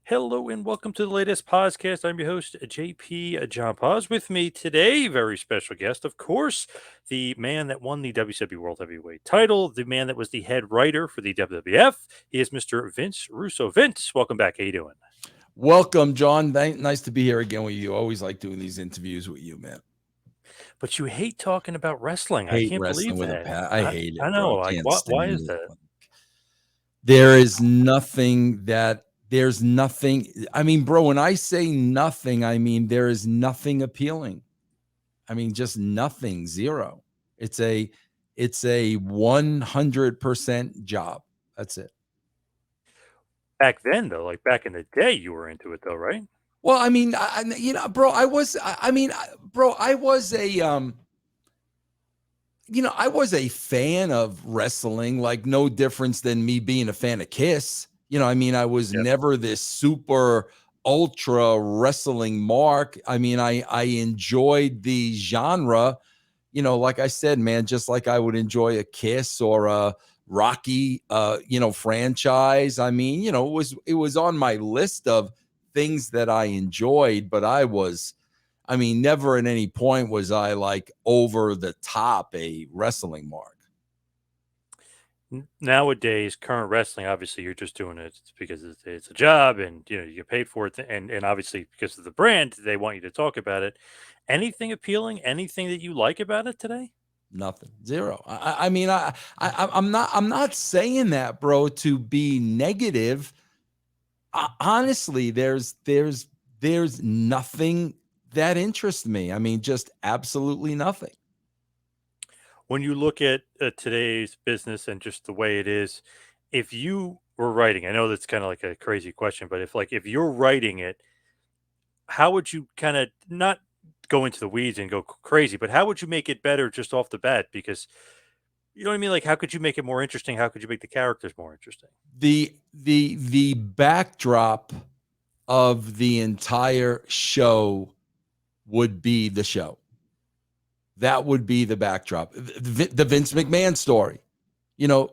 Hello and welcome to the latest podcast. I'm your host, JP John Poz. With me today, very special guest, of course, the man that won the WCW World Heavyweight title, the man that was the head writer for the WWF. He is Mr. Vince Russo. Vince, welcome back. How you doing? Welcome, John. Nice to be here again with you. Always like doing these interviews with you, man. But you hate talking about wrestling. I Hate can't wrestling believe with a that. pat. I hate I it, bro. know. Like, Can't why stand is it. that? There is nothing that there's nothing. I mean, bro, when I say nothing, I mean there is nothing appealing. I mean, just nothing, zero. It's a 100% job. That's it. Back then, though, like back in the day, you were into it, though, right? Well, I mean, bro, bro, I was I was a fan of wrestling, like no difference than me being a fan of Kiss. I was Yep. never this super ultra wrestling mark. I enjoyed the genre, like I said, man, just like I would enjoy a Kiss or a Rocky, franchise. It was on my list of things that I enjoyed, but never at any point was I like over the top a wrestling mark. Nowadays, current wrestling, obviously, you're just doing it because it's a job, and you get paid for it, and obviously because of the brand, they want you to talk about it. Anything appealing? Anything that you like about it today? Nothing, zero. I'm not saying that, bro, to be negative. Honestly, there's nothing that interests me. I mean, just absolutely nothing. When you look at today's business and just the way it is, if you were writing, I know that's kind of like a crazy question, but if you're writing it, how would you kind of not go into the weeds and go crazy, but how would you make it better just off the bat? Because you know what I mean? Like, how could you make it more interesting? How could you make the characters more interesting? The backdrop of the entire show would be the show. That would be the backdrop. The Vince McMahon story,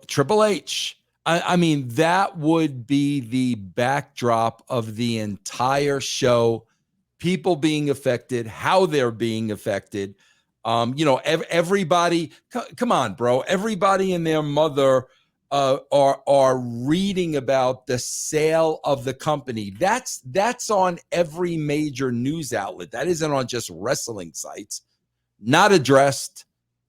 Triple H. That would be the backdrop of the entire show. People being affected, how they're being affected. Everybody, come on, bro. Everybody and their mother are reading about the sale of the company. That's on every major news outlet. That isn't on just wrestling sites. Not addressed,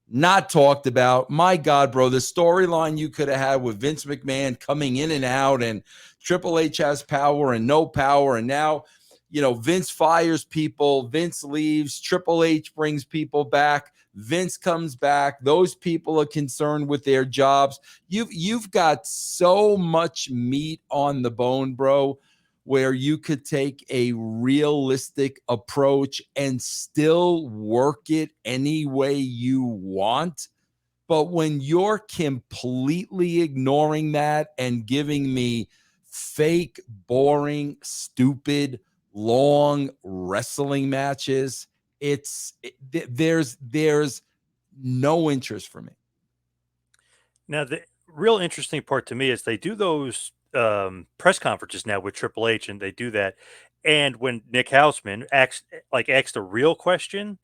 not talked about. My God, bro, the storyline you could have had with Vince McMahon coming in and out, and Triple H has power and no power, and now, Vince fires people, Vince leaves, Triple H brings people back, Vince comes back. Those people are concerned with their jobs. You've got so much meat on the bone, bro, where you could take a realistic approach and still work it any way you want. But when you're completely ignoring that and giving me fake, boring, stupid, long wrestling matches, there's no interest for me. Now, the real interesting part to me is they do those press conferences now with Triple H, and they do that. And when Nick Houseman asked a real question,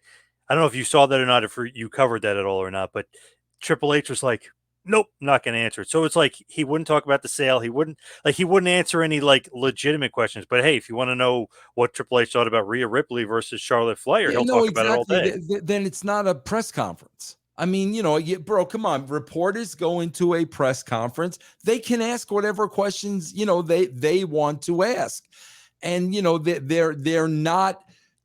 I don't know if you saw that or not, if you covered that at all or not, but Triple H was like, "Nope, not going to answer it." So it's like he wouldn't talk about the sale. He wouldn't answer any like legitimate questions. But hey, if you want to know what Triple H thought about Rhea Ripley versus Charlotte Flair, Yeah, he'll no, talk about it all exactly. day. Then it's not a press conference. Bro, come on. Reporters go into a press conference. They can ask whatever questions, they want to ask. And,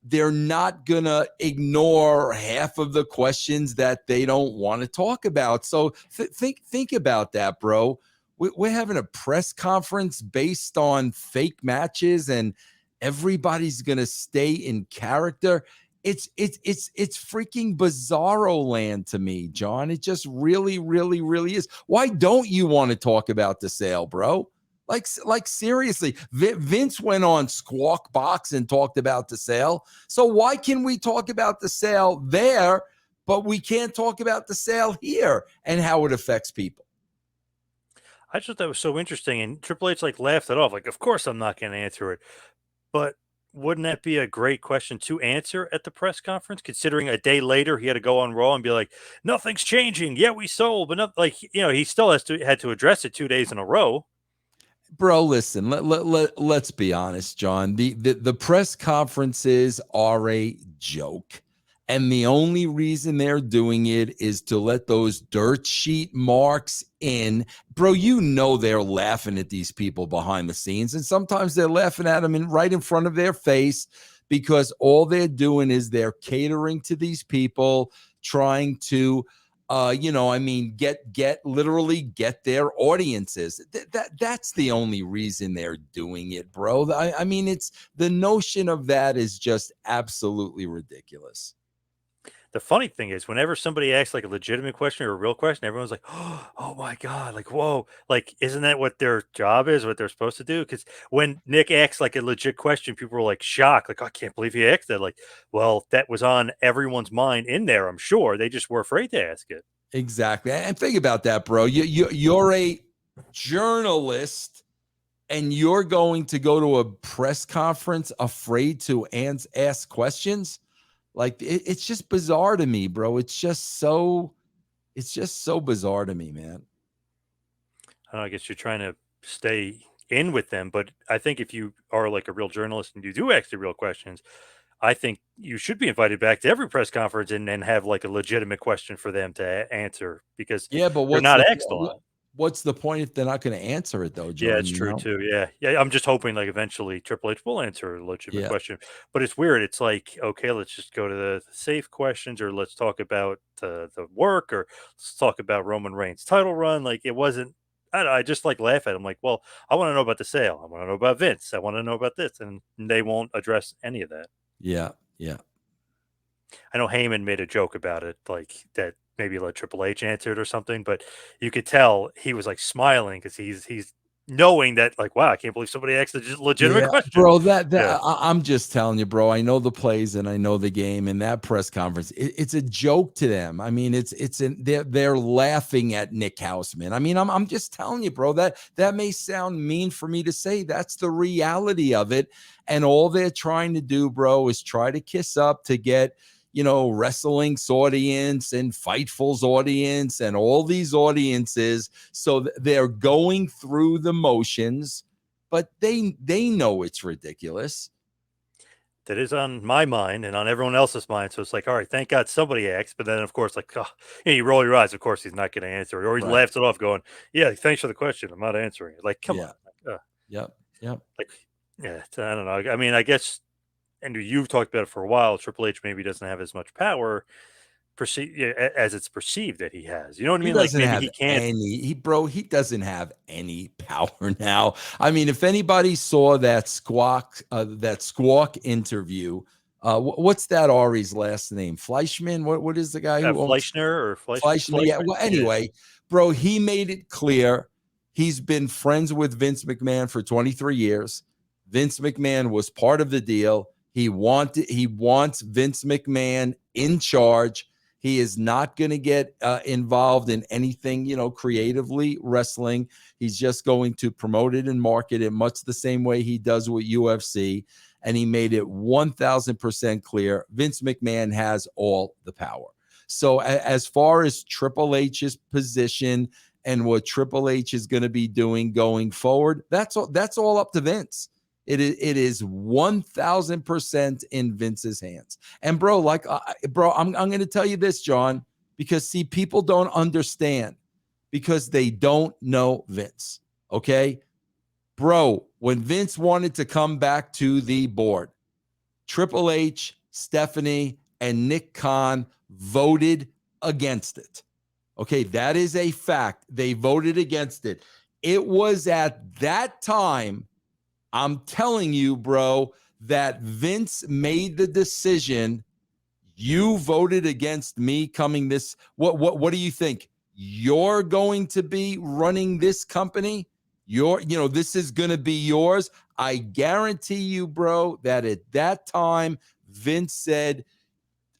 they're not gonna ignore half of the questions that they don't want to talk about. So think about that, bro. We're having a press conference based on fake matches, and everybody's gonna stay in character. It's freaking bizarro land to me, John. It just really, really, really is. Why don't you want to talk about the sale, bro? Like seriously, Vince went on Squawk Box and talked about the sale. So why can we talk about the sale there, but we can't talk about the sale here and how it affects people? I just thought that was so interesting, and Triple H like laughed it off, like, "Of course I'm not going to answer it." But wouldn't that be a great question to answer at the press conference, considering a day later he had to go on Raw and be like, "Nothing's changing. Yeah, we sold, but not like he still had to address it 2 days in a row." Bro, listen, let's be honest, John. The press conferences are a joke. And the only reason they're doing it is to let those dirt sheet marks in. Bro, you know they're laughing at these people behind the scenes. And sometimes they're laughing at them right in front of their face, because all they're doing is they're catering to these people, trying to literally get their audiences. That's the only reason they're doing it, bro. I mean, it's the notion of that is just absolutely ridiculous. The funny thing is, whenever somebody asks like a legitimate question or a real question, everyone's like, "Oh my god!" Like, "Whoa!" Like, isn't that what their job is? What they're supposed to do? Because when Nick asks like a legit question, people were like shocked, like, "I can't believe he asked that." Like, well, that was on everyone's mind in there. I'm sure they just were afraid to ask it. Exactly. And think about that, bro. You're a journalist and you're going to go to a press conference afraid to ask questions. Like it's just bizarre to me, bro. It's just so bizarre to me, man. I don't know, I guess you're trying to stay in with them, but I think if you are like a real journalist and you do ask the real questions, I think you should be invited back to every press conference and have like a legitimate question for them to answer because Yeah, but they're not asked a lot. what's the point if they're not going to answer it though, Yeah, John, it's you true know? too. Yeah. Yeah. I'm just hoping like eventually Triple H will answer a legitimate Yeah. question. But it's weird. It's like, okay, let's just go to the safe questions or let's talk about the work or let's talk about Roman Reigns' title run. Like it wasn't, I don't know, I just like laugh at him like, well, I want to know about the sale. I want to know about Vince. I want to know about this. And they won't address any of that. Yeah. Yeah. I know Heyman made a joke about it, like that maybe let Triple H answer it or something, but you could tell he was like smiling because he's knowing that like, wow, I can't believe somebody asked a legitimate Yeah, question. bro. That Yeah, I'm just telling you, bro. I know the plays and I know the game. And that press conference, it's a joke to them. I mean, they're laughing at Nick Houseman. I mean, I'm just telling you, bro. That may sound mean for me to say. That's the reality of it. And all they're trying to do, bro, is try to kiss up to get Wrestling's audience and Fightful's audience and all these audiences. So they're going through the motions, but they know it's ridiculous. that is on my mind and on everyone else's mind. So it's like, all right, thank God somebody asked. But then, of course, like, oh, you roll your eyes. Of course, he's not going to answer it, or he Right. laughs it off, going, "Yeah, thanks for the question. I'm not answering it." Like, come on, Yeah. Yep. Yep. like, yeah, I don't know. I mean, I guess, and you've talked about it for a while. Triple H maybe doesn't have as much power as it's perceived that he has. You know what I He mean? Like doesn't maybe have he can't. any, he doesn't have any power now. I mean, if anybody saw that squawk interview, what's that Ari's last name? Fleischman? What is the guy who owns Fleischner or Fleischman? Yeah. Fleischman? Well, Yeah. anyway, bro, he made it clear he's been friends with Vince McMahon for 23 years. Vince McMahon was part of the deal. He wants Vince McMahon in charge. He is not going to get involved in anything, creatively wrestling. He's just going to promote it and market it much the same way he does with UFC. And he made it 1000% clear Vince McMahon has all the power. So as far as Triple H's position and what Triple H is going to be doing going forward, that's all up to Vince. It is 1000% in Vince's hands. And bro, I'm going to tell you this, John, because see, people don't understand because they don't know Vince. Okay, bro, when Vince wanted to come back to the board, Triple H, Stephanie, and Nick Khan voted against it. Okay, that is a fact. They voted against it. It was at that time, I'm telling you, bro, that Vince made the decision. You voted against me coming this. What do you think? You're going to be running this company? This is going to be yours. I guarantee you, bro, that at that time, Vince said,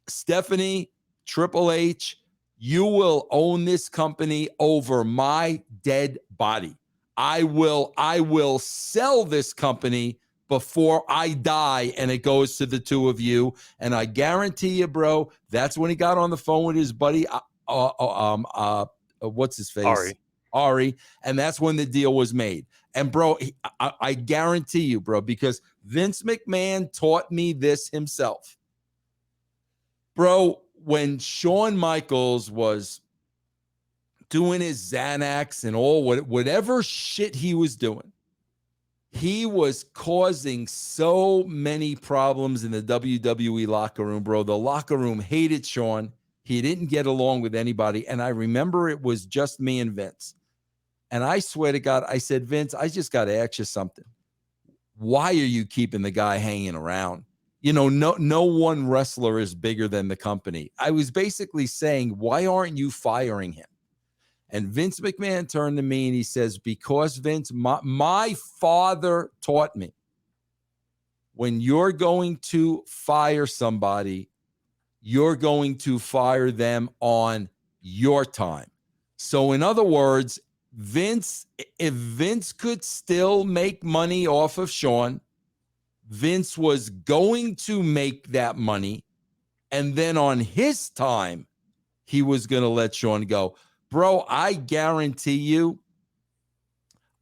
Stephanie, Triple H, you will own this company over my dead body. I will sell this company before I die, and it goes to the two of you. And I guarantee you, bro, that's when he got on the phone with his buddy, what's his face? Ari. And that's when the deal was made. And bro, I guarantee you, bro, because Vince McMahon taught me this himself. Bro, when Shawn Michaels was doing his Xanax and whatever shit he was doing, he was causing so many problems in the WWE locker room, bro. The locker room hated Shawn. He didn't get along with anybody. And I remember it was just me and Vince. And I swear to God, I said, Vince, I just got to ask you something. Why are you keeping the guy hanging around? You know, no one wrestler is bigger than the company. I was basically saying, why aren't you firing him? And Vince McMahon turned to me and he says, because Vince, my father taught me, when you're going to fire somebody, you're going to fire them on your time. So in other words, if Vince could still make money off of Shawn, Vince was going to make that money. And then on his time, he was going to let Shawn go. Bro, I guarantee you,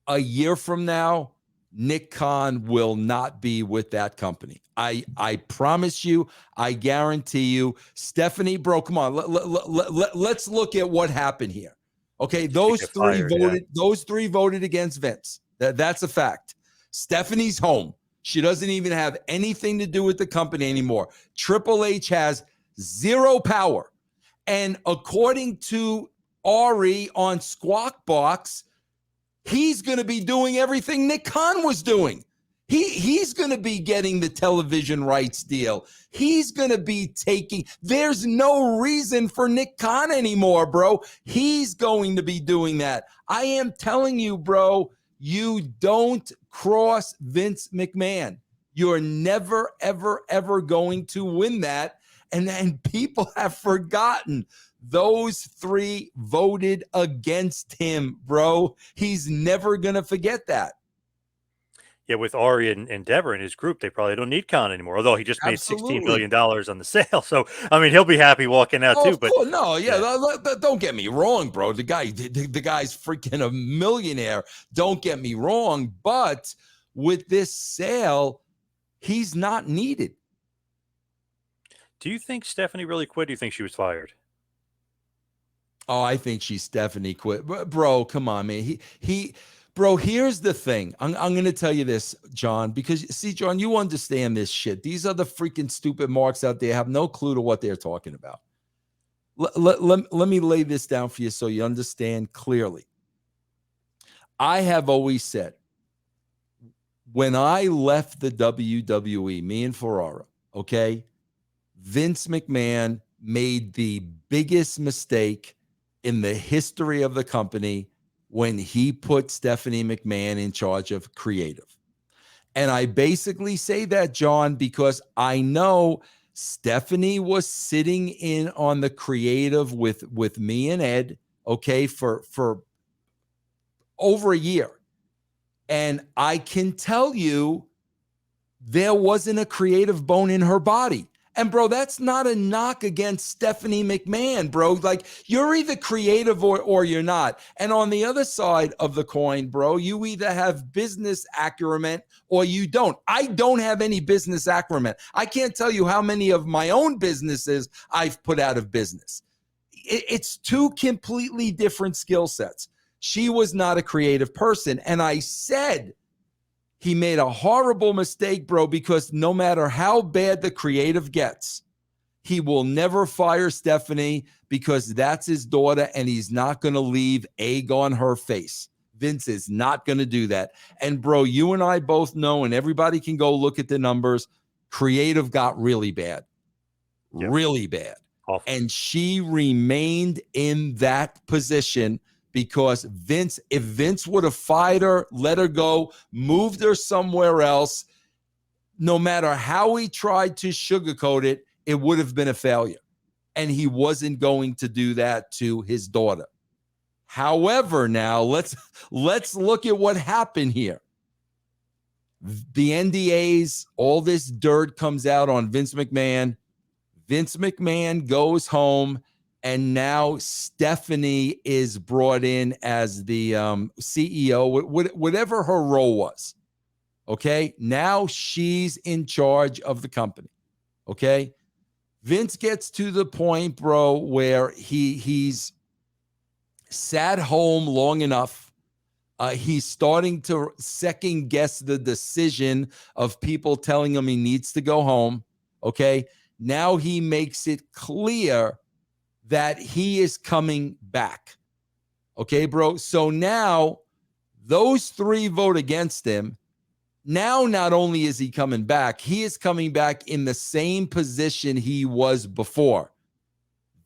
a year from now, Nick Khan will not be with that company. I promise you, I guarantee you. Stephanie, bro, come on. Let's look at what happened here. Okay, those three voted against Vince. That's a fact. Stephanie's home. She doesn't even have anything to do with the company anymore. Triple H has zero power. And according to Ari on Squawk Box, he's going to be doing everything Nick Khan was doing. He's going to be getting the television rights deal. He's going to be taking, there's no reason for Nick Khan anymore, bro. He's going to be doing that. I am telling you, bro, you don't cross Vince McMahon. You're never, ever, ever going to win that. And then people have forgotten those three voted against him, bro. He's never going to forget that. Yeah, with Ari and Deborah and his group, they probably don't need Khan anymore, although he just made $16 million on the sale. So, I mean, he'll be happy walking out too. But no, don't get me wrong, bro. The guy's freaking a millionaire. Don't get me wrong. But with this sale, he's not needed. Do you think Stephanie really quit? Do you think she was fired? Oh, I think Stephanie quit. Bro, come on, man. Bro, here's the thing. I'm going to tell you this, John, because see, John, you understand this shit. These other freaking stupid marks out there have no clue to what they're talking about. Let me lay this down for you so you understand clearly. I have always said, when I left the WWE, me and Ferrara, okay, Vince McMahon made the biggest mistake in the history of the company when he put Stephanie McMahon in charge of creative. And I basically say that, John, because I know Stephanie was sitting in on the creative with me and Ed, okay, for over a year. And I can tell you there wasn't a creative bone in her body. And, bro, that's not a knock against Stephanie McMahon, bro. Like, you're either creative or you're not. And on the other side of the coin, bro, you either have business acumen or you don't. I don't have any business acumen. I can't tell you how many of my own businesses I've put out of business. It's two completely different skill sets. She was not a creative person. And I said, he made a horrible mistake, bro, because no matter how bad the creative gets, he will never fire Stephanie because that's his daughter and he's not going to leave egg on her face. Vince is not going to do that. And, bro, you and I both know, and everybody can go look at the numbers, creative got really bad. Yep. Really bad. Awful. And she remained in that position because if Vince would have fired her, let her go, moved her somewhere else, no matter how he tried to sugarcoat it, it would have been a failure. And he wasn't going to do that to his daughter. However, now let's look at what happened here. The NDAs, all this dirt comes out on Vince McMahon. Vince McMahon goes home, and now Stephanie is brought in as the CEO, whatever her role was. Okay, now she's in charge of the company. Okay, Vince gets to the point, bro, where he's sat home long enough. He's starting to second guess the decision of people telling him he needs to go home. Okay, now he makes it clear that he is coming back. Okay, bro. So now those three vote against him. Now, not only is he coming back, he is coming back in the same position he was before.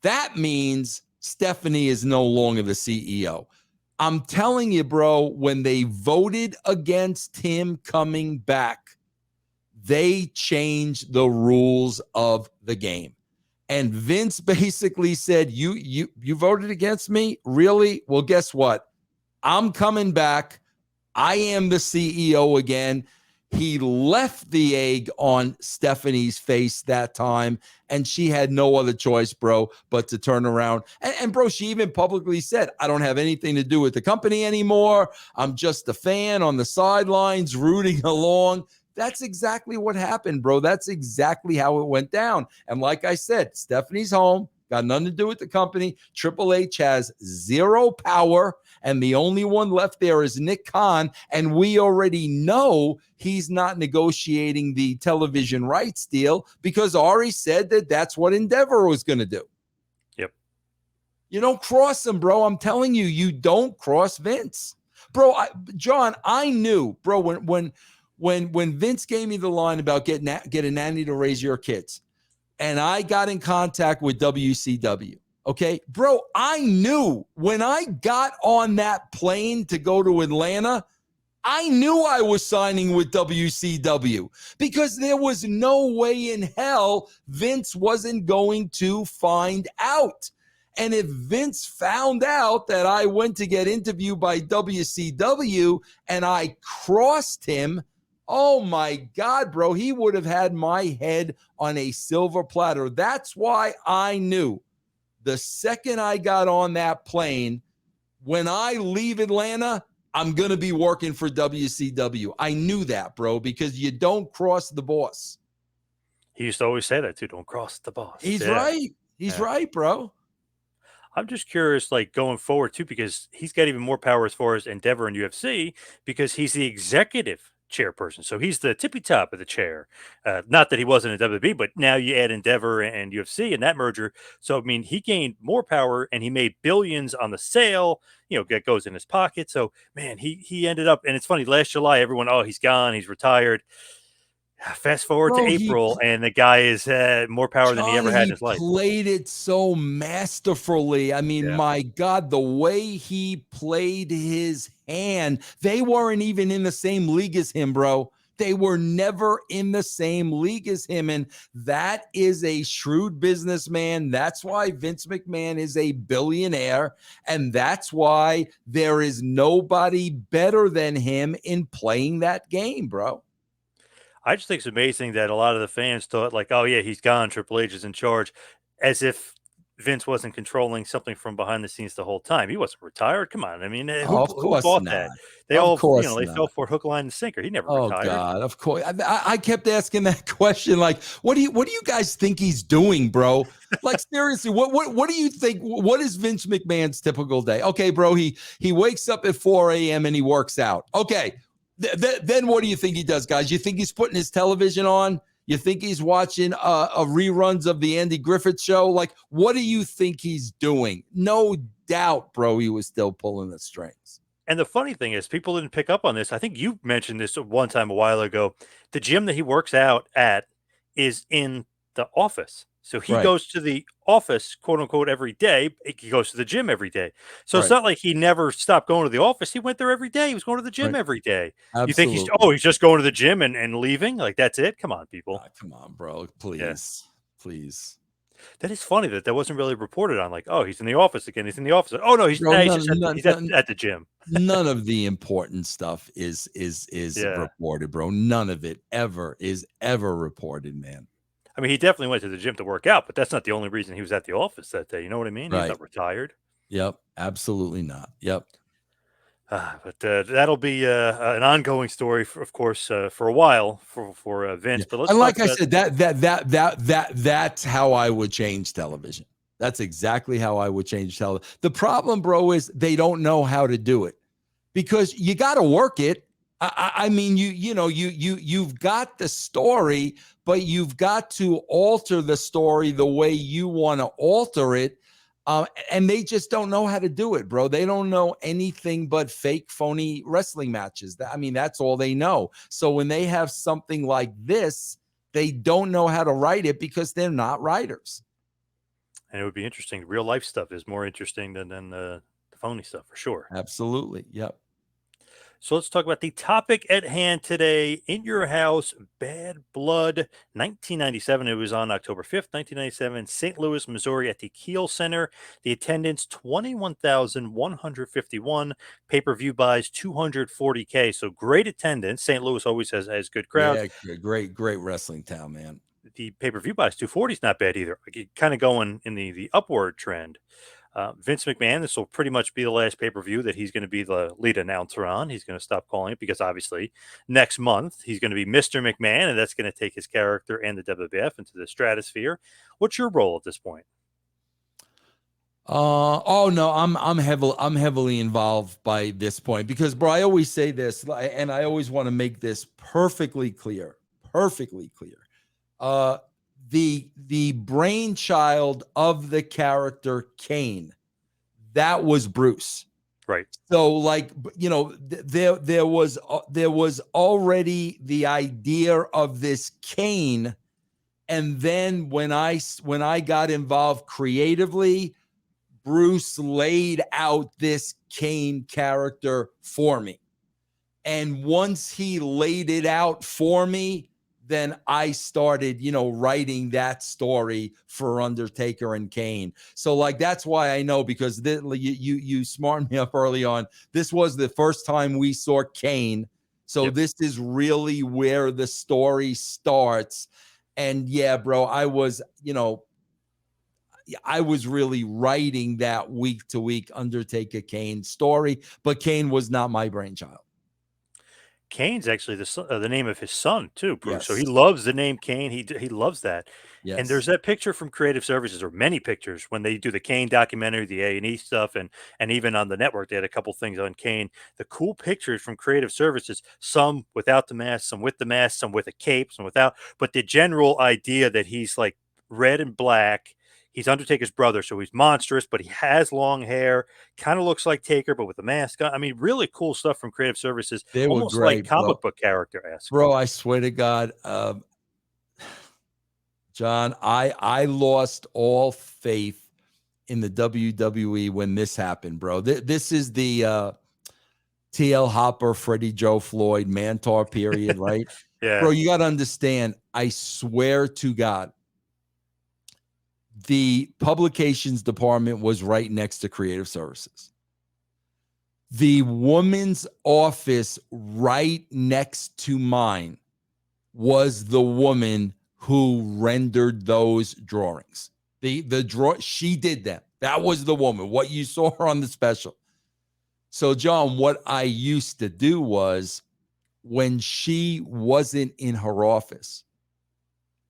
That means Stephanie is no longer the CEO. I'm telling you, bro, when they voted against him coming back, they changed the rules of the game. And Vince basically said, you voted against me? Really? Well, guess what? I'm coming back. I am the CEO again. He left the egg on Stephanie's face that time, and she had no other choice, bro, but to turn around. And bro, she even publicly said, I don't have anything to do with the company anymore. I'm just a fan on the sidelines rooting along. That's exactly what happened, bro. That's exactly how it went down. And like I said, Stephanie's home. Got nothing to do with the company. Triple H has zero power, and the only one left there is Nick Khan, and we already know he's not negotiating the television rights deal because Ari said that that's what Endeavor was going to do. Yep. You don't cross him, bro. I'm telling you, you don't cross Vince. Bro, John, I knew, bro, when Vince gave me the line about get a nanny to raise your kids, and I got in contact with WCW. Okay, bro, I knew when I got on that plane to go to Atlanta, I knew I was signing with WCW because there was no way in hell Vince wasn't going to find out. And if Vince found out that I went to get interviewed by WCW and I crossed him, oh my God, bro, he would have had my head on a silver platter. That's why I knew the second I got on that plane, when I leave Atlanta, I'm going to be working for WCW. I knew that, bro, because you don't cross the boss. He used to always say that too. Don't cross the boss. He's right. He's right, bro. I'm just curious, like going forward too, because he's got even more power as far as Endeavor and UFC, because he's the executive chairperson. So he's the tippy top of the chair. Not that he wasn't in WWE, but now you add Endeavor and UFC in that merger. So I mean, he gained more power and he made billions on the sale. You know, that goes in his pocket. So man, he ended up, and it's funny. Last July, everyone, oh, he's gone, he's retired. Fast forward to April, and the guy is more power than he ever had in his life. He played it so masterfully. I mean, my God, the way he played his hand, they weren't even in the same league as him, bro. They were never in the same league as him. And that is a shrewd businessman. That's why Vince McMahon is a billionaire. And that's why there is nobody better than him in playing that game, bro. I just think it's amazing that a lot of the fans thought like, oh yeah, he's gone. Triple H is in charge, as if Vince wasn't controlling something from behind the scenes the whole time. He wasn't retired. Come on. I mean, who bought that? They all, they fell for hook, line, and sinker. He never retired. Oh God, of course. I kept asking that question, like, what do you guys think he's doing, bro? Like seriously, what do you think? What is Vince McMahon's typical day? Okay, bro, he wakes up at 4 a.m. and he works out. Okay. Then what do you think he does, guys? You think he's putting his television on? You think he's watching a reruns of the Andy Griffith Show? Like, what do you think he's doing? No doubt, bro, he was still pulling the strings. And the funny thing is, people didn't pick up on this. I think you mentioned this one time a while ago. The gym that he works out at is in the office. So he goes to the office, quote unquote, every day. He goes to the gym every day. So it's not like he never stopped going to the office. He went there every day. He was going to the gym every day. Absolutely. You think he's just going to the gym and leaving? Like, that's it? Come on, people. Come on, bro. Please. Please. That is funny that wasn't really reported on. Like, oh, he's in the office again. He's in the office. Oh no, Bro, he's just at the gym. none of the important stuff is Yeah, reported, bro. None of it is ever reported, man. I mean, he definitely went to the gym to work out, but that's not the only reason he was at the office that day. You know what I mean? He's Right. not retired. Yep. Absolutely not. Yep. But that'll be an ongoing story, of course, for a while for Yeah. Vince. But let's And talk like I about. said, that's how I would change television. That's exactly how I would change television. The problem, bro, is they don't know how to do it because you got to work it. I mean, you've got the story, but you've got to alter the story the way you want to alter it. And they just don't know how to do it, bro. They don't know anything but fake, phony wrestling matches. I mean, that's all they know. So when they have something like this, they don't know how to write it because they're not writers. And it would be interesting. Real life stuff is more interesting than the phony stuff for sure. Absolutely. Yep. So let's talk about the topic at hand today. In Your House, Bad Blood, 1997. It was on October 5th, 1997, St. Louis, Missouri at the Kiel Center. The attendance, 21,151. Pay-per-view buys, 240K. So great attendance. St. Louis always has good crowds. Yeah. Great wrestling town, man. The pay-per-view buys, 240 is not bad either. Like, kind of going in the upward trend. Vince McMahon, this will pretty much be the last pay-per-view that he's going to be the lead announcer on. He's going to stop calling it because obviously next month he's going to be Mr. McMahon, and that's going to take his character and the WWF into the stratosphere. What's your role at this point? Oh no, I'm heavily involved by this point because, bro, I always say this, and I always want to make this perfectly clear. Perfectly clear. The brainchild of the character Kane, that was Bruce. Right. So, like, there was already the idea of this Kane, and then when I got involved creatively, Bruce laid out this Kane character for me. And once he laid it out for me, then I started, writing that story for Undertaker and Kane. So, like, that's why I know, because you smartened me up early on. This was the first time we saw Kane. So Yep. This is really where the story starts. And yeah, bro, I was really writing that week to week Undertaker Kane story, but Kane was not my brainchild. Kane's actually the name of his son too, Bruce. So Yes. he loves the name Kane. He loves that. And there's Yes. that picture from Creative Services, or many pictures, when they do the Kane documentary, the A&E stuff, and even on the network, they had a couple things on Kane. The cool pictures from Creative Services, some without the mask, some with the mask, some with a cape, some without. But the general idea that he's like red and black. He's Undertaker's brother, so he's monstrous, but he has long hair, kind of looks like Taker, but with a mask on. I mean, really cool stuff from Creative Services, They were almost like great, bro. comic book character-esque. Bro, I swear to God, John, I lost all faith in the WWE when this happened, bro. This is the TL Hopper, Freddie Joe Floyd, Mantar period, right? Yeah. Bro, you got to understand, I swear to God, the publications department was right next to Creative Services. The woman's office right next to mine was the woman who rendered those drawings. She did them. That was the woman, what you saw her on the special. So, John, what I used to do was, when she wasn't in her office,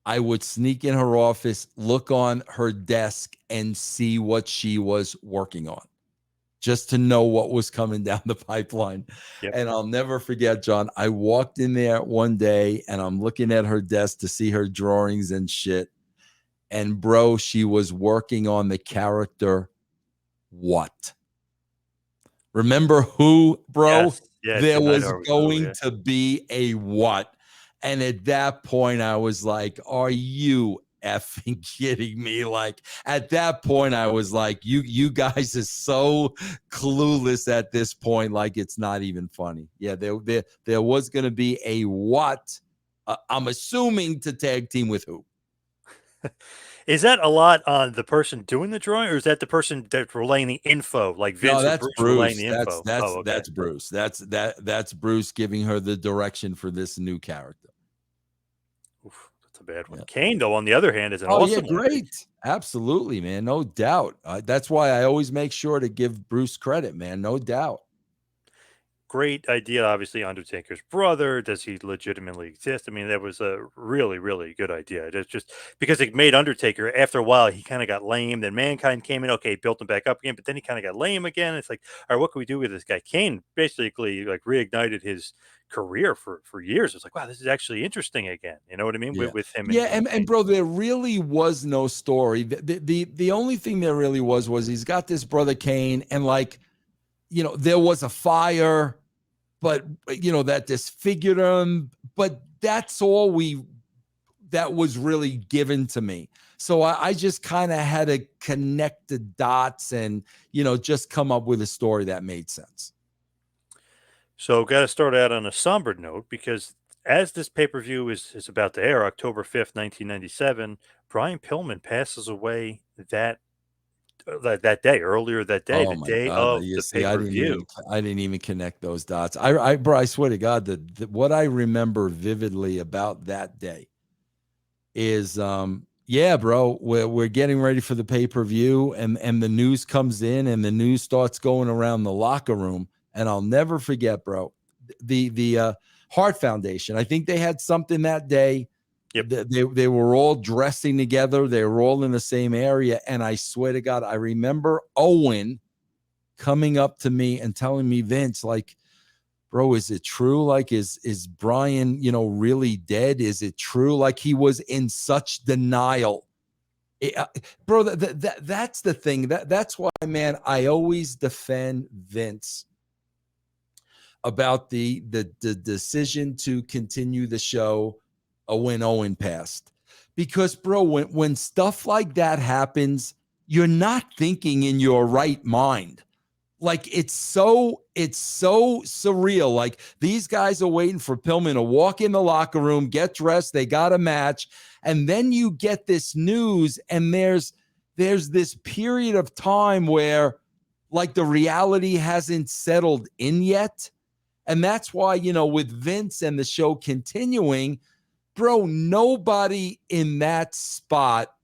I would sneak in her office, look on her desk, and see what she was working on, just to know what was coming down the pipeline. Yep. And I'll never forget, John, I walked in there one day and I'm looking at her desk to see her drawings and shit. And bro, she was working on the character What? Remember who, bro? Yes. Yes, There and I was know who, going yeah. to be a What? And at that point, I was like, are you effing kidding me? Like, at that point, I was like, you guys are so clueless at this point, like it's not even funny. Yeah, there was going to be a What? I'm assuming to tag team with who? Is that a lot on the person doing the drawing, or is that the person that's relaying the info, like No, Vince or that's Bruce relaying Bruce. the That's info? that's Oh, okay. that's Bruce. That's Bruce giving her the direction for this new character. Oof, that's a bad one. Yeah. Kane, though, on the other hand, is an Oh yeah, awesome one. great. Absolutely, man. No doubt. That's why I always make sure to give Bruce credit, man. No doubt. Great idea, obviously, Undertaker's brother. Does he legitimately exist? I mean, that was a really, really good idea. It's just because it made Undertaker, after a while, he kind of got lame. Then Mankind came in, okay, built him back up again, but then he kind of got lame again. It's like, all right, what can we do with this guy? Kane basically like reignited his career for years. It's like, wow, this is actually interesting again. You know what I mean? Yeah. With him Yeah, and and Kane. bro, there really was no story. The only thing there really was he's got this brother Kane, and like, there was a fire, but that disfigured him. But that's all that was really given to me. So I just kind of had to connect the dots and just come up with a story that made sense. So, got to start out on a somber note because as this pay per view is about to air, October 5th, 1997, Brian Pillman passes away that day, earlier that day, Oh the my day God! of You the see, pay per view. I didn't even connect those dots. Bro, I swear to God that what I remember vividly about that day is, yeah, bro, we're getting ready for the pay per view, and the news comes in, and the news starts going around the locker room, and I'll never forget, bro, the Heart Foundation. I think they had something that day. Yep. They were all dressing together. They were all in the same area. And I swear to God, I remember Owen coming up to me and telling me, Vince, like, bro, is it true? Like, is Brian, really dead? Is it true? Like, he was in such denial. Bro, that's the thing. That's why, man, I always defend Vince about the decision to continue the show when Owen passed. Because, bro, when stuff like that happens, you're not thinking in your right mind. Like, it's so surreal. Like, these guys are waiting for Pillman to walk in the locker room, get dressed, they got a match, and then you get this news, and there's this period of time where, like, the reality hasn't settled in yet. And that's why, with Vince and the show continuing, bro, nobody in that spot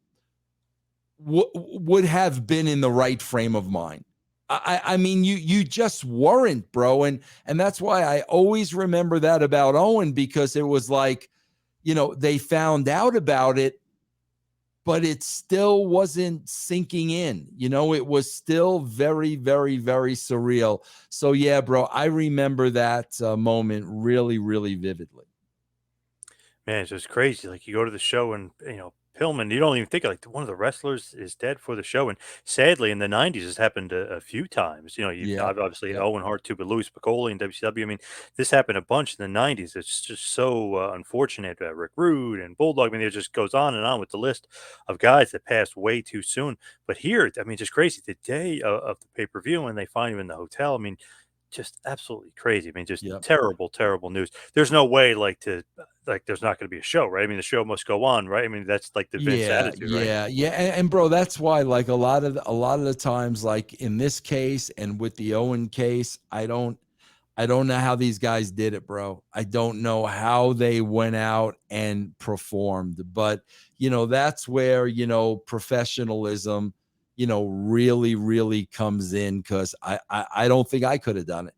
would have been in the right frame of mind. I mean, you just weren't, bro. And that's why I always remember that about Owen, because it was like, they found out about it, but it still wasn't sinking in. It was still very, very, very surreal. So yeah, bro, I remember that moment really, really vividly. Man, it's just crazy. Like, you go to the show and, Pillman, you don't even think like one of the wrestlers is dead for the show. And sadly, in the 90s, this happened a few times. You Yep. obviously had Yep. Owen Hart too, but Louis Piccoli in WCW. I mean, this happened a bunch in the 90s. It's just so unfortunate. Rick Rude and Bulldog. I mean, it just goes on and on with the list of guys that passed way too soon. But here, I mean, just crazy. The day of the pay per view, when they find him in the hotel, I mean, just absolutely crazy. I mean, just Yep. terrible, terrible news. There's no way like there's not going to be a show, right? I mean, the show must go on, right? I mean, that's like the Vince Yeah, attitude, right? yeah, yeah, and bro, that's why, like, a lot of the times, like in this case and with the Owen case, I don't know how these guys did it, bro. I don't know how they went out and performed, but that's where professionalism, really, really comes in, because I don't think I could have done it.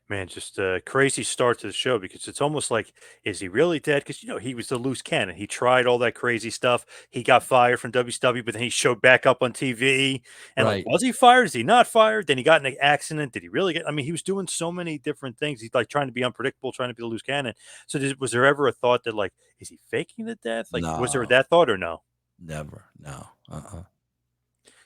Man, just a crazy start to the show because it's almost like, is he really dead? Because he was the loose cannon. He tried all that crazy stuff. He got fired from WCW, but then he showed back up on TV. And like, Right. was he fired? Is he not fired? Then he got in an accident. Did he really get? I mean, he was doing so many different things. He's like trying to be unpredictable, trying to be the loose cannon. So, was there ever a thought that like, is he faking the death? Like, was there No, that thought or no? never. No.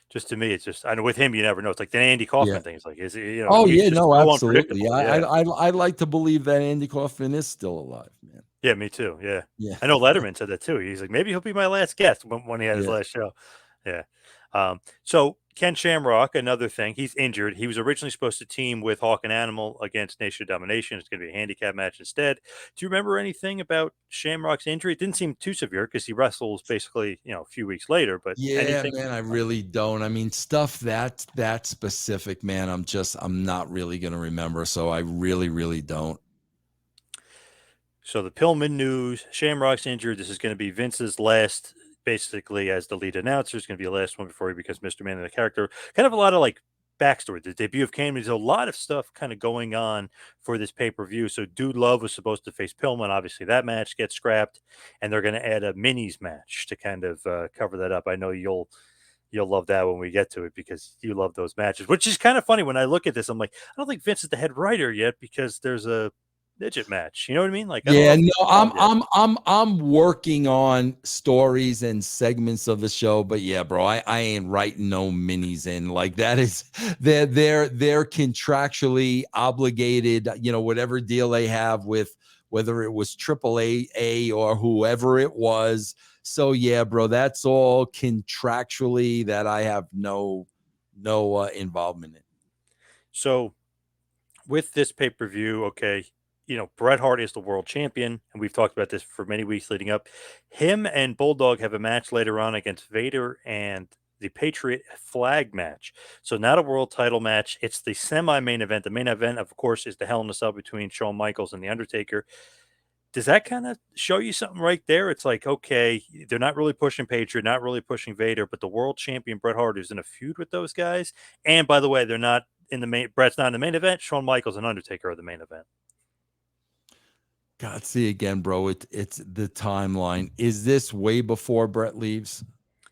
Just to me, it's just I know with him, you never know. It's like the Andy Yeah. Kaufman thing. It's like, is he, Oh he's yeah, just no, so absolutely. unpredictable. Yeah. I like to believe that Andy Kaufman is still alive, man. Yeah, me too. Yeah. Yeah. I know Letterman said that too. He's like, maybe he'll be my last guest when he had his Yeah. last show. Yeah. So Ken Shamrock, another thing, he's injured. He was originally supposed to team with Hawk and Animal against Nation of Domination. It's going to be a handicap match instead. Do you remember anything about Shamrock's injury? It didn't seem too severe because he wrestles basically, a few weeks later. But Yeah, anything? man, I really don't. I mean, stuff that specific, man, I'm not really gonna remember. So I really don't. So the Pillman news, Shamrock's injured. This is going to be Vince's last, basically, as the lead announcer. It's going to be the last one before he becomes Mr. Man in the character. Kind of a lot of like backstory. The debut of Kane. There's a lot of stuff kind of going on for this pay-per-view. So Dude Love was supposed to face Pillman. Obviously, that match gets scrapped, and they're going to add a minis match to kind of cover that up. I know you'll love that when we get to it because you love those matches, which is kind of funny. When I look at this, I'm like, I don't think Vince is the head writer yet because there's a midget match. You know what I mean? Like, I don't know Yeah, if no, it's involved yet. I'm working on stories and segments of the show, but yeah, bro, I ain't writing no minis in. Like that is they're contractually obligated, whatever deal they have with whether it was AAA or whoever it was. So yeah, bro, that's all contractually that I have no involvement in. So with this pay per view, okay, Bret Hart is the world champion, and we've talked about this for many weeks leading up. Him and Bulldog have a match later on against Vader and the Patriot flag match. So not a world title match. It's the semi-main event. The main event, of course, is the Hell in a Cell between Shawn Michaels and the Undertaker. Does that kind of show you something right there? It's like, okay, they're not really pushing Patriot, not really pushing Vader, but the world champion Bret Hart is in a feud with those guys. And by the way, they're not in the main. Bret's not in the main event. Shawn Michaels and Undertaker are the main event. God, see again, bro. It's the timeline. Is this way before Brett leaves?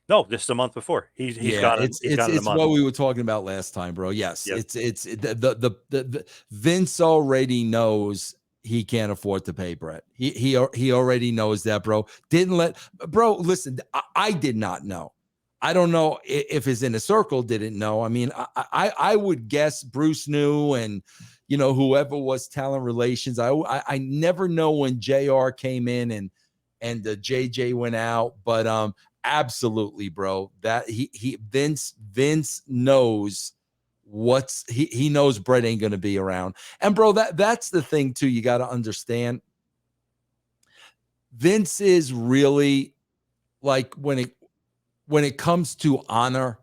No, this is a month before. He's Yeah, gone. it's He's it's gone in a it's month. what we were talking about last time, bro. Yes, Yep. it's the Vince already knows he can't afford to pay Brett. He already knows that, bro. Didn't let bro listen. I did not know. I don't know if his inner circle didn't know. I mean, I would guess Bruce knew, and whoever was talent relations. I never know when JR came in and the JJ went out, but absolutely, bro. That he Vince knows he knows Brett ain't gonna be around. And bro, that's the thing too. You got to understand. Vince is really like when it comes to honor,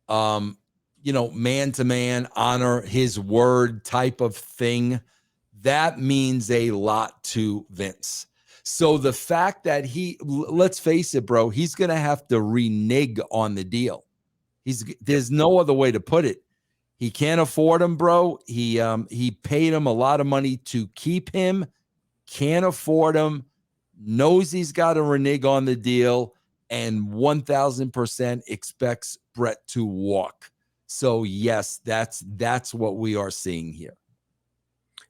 um, man to man honor, his word type of thing, that means a lot to Vince. So the fact that let's face it, bro, he's going to have to renege on the deal. Yep. There's no other way to put it. He can't afford him, bro. He paid him a lot of money to keep him. Can't afford him. Knows he's got to renege on the deal, and 1,000% expects Brett to walk. So yes, that's what we are seeing here.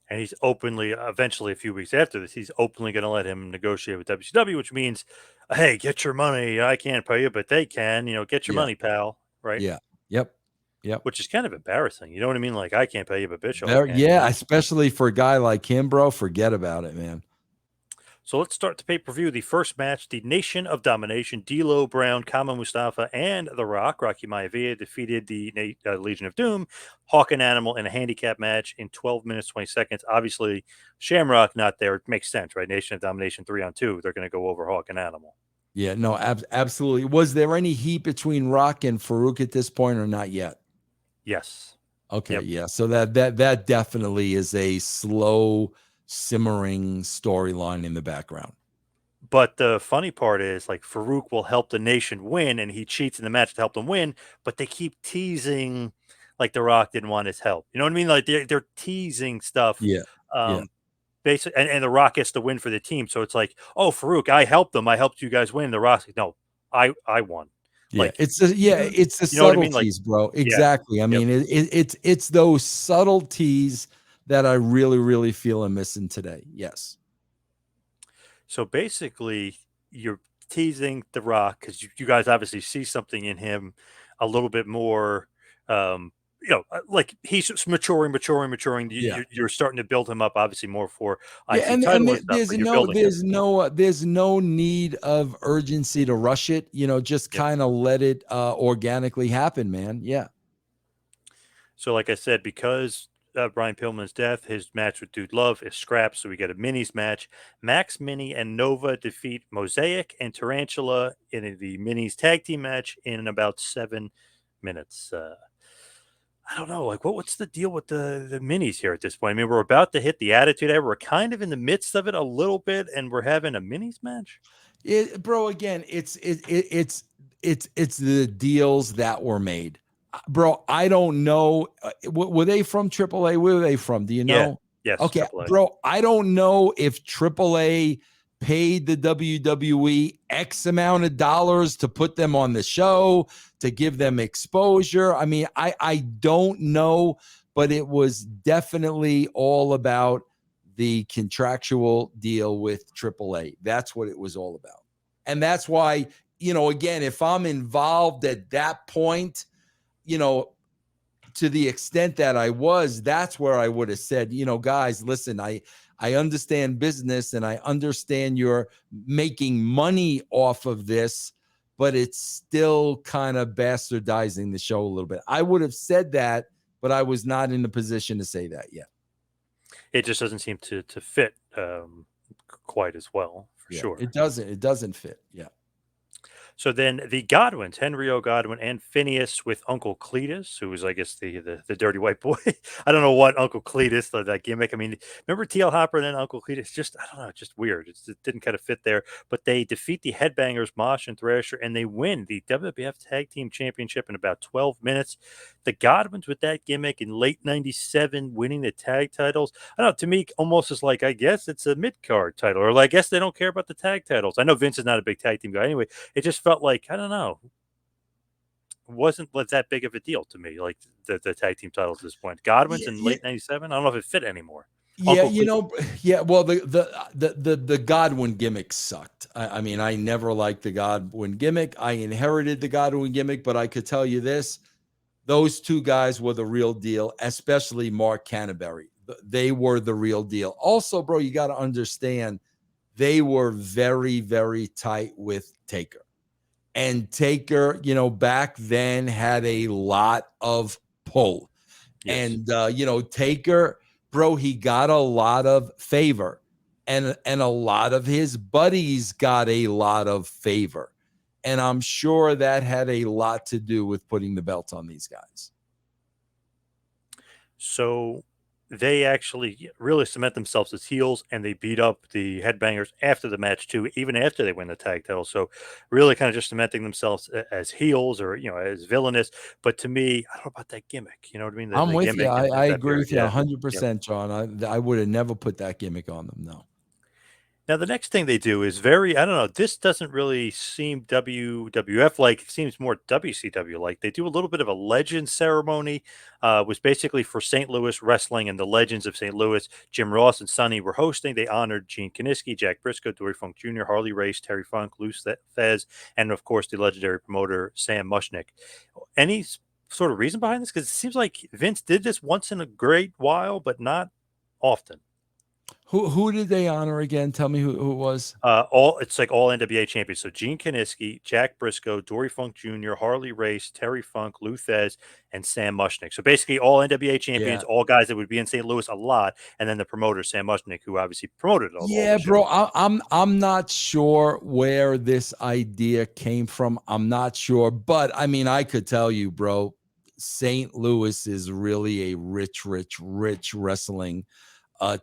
And he's openly, eventually, a few weeks after this, he's openly going to let him negotiate with WCW, which means, hey, get your money. I can't pay you, but they can. Get your Yeah. money, pal. Right? Yeah. Yep. Yep. Which is kind of embarrassing. You know what I mean? Like, I can't pay you, but Bischoff Very, can. You yeah, know. especially for a guy like him, bro. Forget about it, man. So let's start the pay per view. The first match, the Nation of Domination, D'Lo Brown, Kama Mustafa, and The Rock, Rocky Maivia, defeated the Legion of Doom, Hawk and Animal in a handicap match in 12 minutes, 20 seconds. Obviously, Shamrock not there. It makes sense, right? Nation of Domination 3-on-2. They're going to go over Hawk and Animal. Yeah, no, absolutely. Was there any heat between Rock and Farouk at this point, or not yet? Yes. Okay, Yep. yeah. So that definitely is a slow simmering storyline in the background. But the funny part is, like, Farouk will help the Nation win, and he cheats in the match to help them win, but they keep teasing, like, The Rock didn't want his help. You know what I mean? Like, they're teasing stuff. Yeah. Yeah. Um, Basically, and The Rock gets the win for the team. So it's like, oh, Farouk, I helped them. I helped you guys win. The Rock's like, no, I won. Yeah. Like, It's the you know what I mean? Like, subtleties, bro. yeah, Exactly. I yep. mean, it's those subtleties that I really feel I'm missing today. Yes. So basically, you're teasing The Rock because you guys obviously see something in him a little bit more. like he's maturing. Yeah. You're starting to build him up, obviously more for Yeah, IC title and stuff, there's but you're building him. there's no need of urgency to rush it. Just Yep. kind of let it organically happen, man. Yeah. So, like I said, because Brian Pillman's death, his match with Dude Love is scrapped. So we get a minis match. Max Mini and Nova defeat Mosaic and Tarantula in the minis tag team match in about 7 minutes. I don't know, like what's the deal with the minis here at this point? I mean, we're about to hit the Attitude Era. We're kind of in the midst of it a little bit, and we're having a minis match. Bro, again, it's the deals that were made. Bro, I don't know. Were they from AAA? Where were they from? Do you Yeah, know? yes, Okay, AAA. bro, I don't know if AAA paid the WWE X amount of dollars to put them on the show, to give them exposure. I mean, I don't know, but it was definitely all about the contractual deal with AAA. That's what it was all about. And that's why, again, if I'm involved at that point, to the extent that I was, that's where I would have said, guys, listen, I understand business and I understand you're making money off of this, but it's still kind of bastardizing the show a little bit. I would have said that, but I was not in the position to say that yet. It just doesn't seem to fit quite as well, for Yeah, sure. it doesn't fit. Yeah. So then the Godwins, Henry O. Godwin and Phineas with Uncle Cletus, who was, I guess, the dirty white boy. I don't know what Uncle Cletus, that gimmick. I mean, remember TL Hopper and then Uncle Cletus? Just, I don't know, just weird. It didn't kind of fit there. But they defeat the Headbangers, Mosh and Thrasher, and they win the WWF Tag Team Championship in about 12 minutes. The Godwins with that gimmick in late 97, winning the tag titles. I don't know, to me, almost is like, I guess it's a mid-card title, or I guess they don't care about the tag titles. I know Vince is not a big tag team guy anyway. It just felt like, I don't know, wasn't that big of a deal to me, like the tag team titles at this point. Godwin's in Yeah, late 97. I don't know if it fit anymore. yeah, Uncle Cletus. yeah. Well, the Godwin gimmick sucked. I mean, I never liked the Godwin gimmick. I inherited the Godwin gimmick, but I could tell you this: those two guys were the real deal, especially Mark Canterbury. They were the real deal. Also, bro, you got to understand, they were very, very tight with Taker. And Taker, back then had a lot of pull. Yes. And Taker, bro, he got a lot of favor. And a lot of his buddies got a lot of favor. And I'm sure that had a lot to do with putting the belt on these guys. So they actually really cement themselves as heels, and they beat up the Headbangers after the match too, even after they win the tag title. So really kind of just cementing themselves as heels, or as villainous. But to me, I don't know about that gimmick. You know what I mean? I'm The with you. gimmick and I that agree period. with you Yeah. Yeah. 100%, John. I would have never put that gimmick on them. No. Now, the next thing they do is very, I don't know, this doesn't really seem WWF like, it seems more WCW like. They do a little bit of a legend ceremony, was basically for St. Louis wrestling and the legends of St. Louis. Jim Ross and Sonny were hosting. They honored Gene Kiniski, Jack Briscoe, Dory Funk Jr., Harley Race, Terry Funk, Lou Thez, and of course the legendary promoter Sam Mushnick. Any sort of reason behind this? Because it seems like Vince did this once in a great while, but not often. Who did they honor again? Tell me who it was. It's like all NWA champions. So Gene Kiniski, Jack Briscoe, Dory Funk Jr., Harley Race, Terry Funk, Lou Thez, and Sam Mushnick. So basically all NWA champions, Yeah. all guys that would be in St. Louis a lot, and then the promoter Sam Mushnick, who obviously promoted all the Yeah, bro. shows. I'm not sure where this idea came from. I'm not sure, but I mean, I could tell you, bro. St. Louis is really a rich, rich, rich wrestling